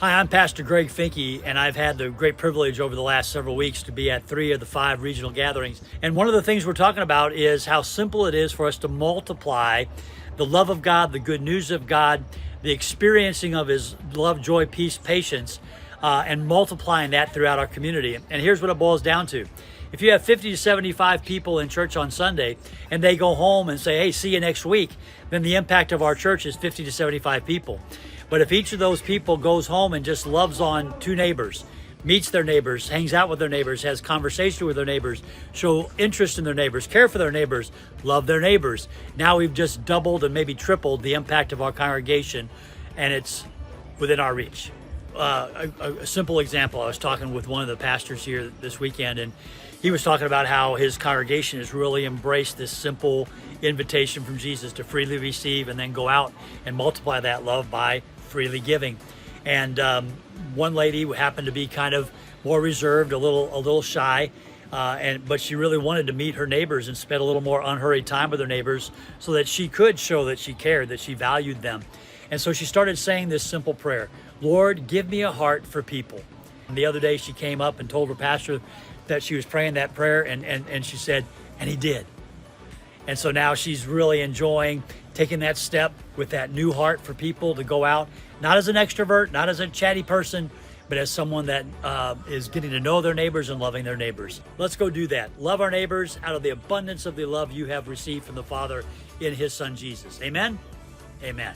Hi, I'm Pastor Greg Finke, and I've had the great privilege over the last several weeks to be at 3 of the 5 regional gatherings. And one of the things we're talking about is how simple it is for us to multiply the love of God, the good news of God, the experiencing of His love, joy, peace, patience, and multiplying that throughout our community. And here's what it boils down to. If you have 50 to 75 people in church on Sunday and they go home and say, hey, see you next week, then the impact of our church is 50 to 75 people. But if each of those people goes home and just loves on 2 neighbors, meets their neighbors, hangs out with their neighbors, has conversation with their neighbors, show interest in their neighbors, care for their neighbors, love their neighbors, now we've just doubled and maybe tripled the impact of our congregation, and it's within our reach. A simple example, I was talking with one of the pastors here this weekend, and he was talking about how his congregation has really embraced this simple invitation from Jesus to freely receive and then go out and multiply that love by freely giving. And one lady who happened to be kind of more reserved, a little shy, but she really wanted to meet her neighbors and spend a little more unhurried time with her neighbors so that she could show that she cared, that she valued them. And so she started saying this simple prayer: Lord, give me a heart for people. And the other day she came up and told her pastor that she was praying that prayer, and she said, and he did. And so now she's really enjoying taking that step with that new heart for people to go out, not as an extrovert, not as a chatty person, but as someone that is getting to know their neighbors and loving their neighbors. Let's go do that. Love our neighbors out of the abundance of the love you have received from the Father in His Son Jesus. Amen? Amen.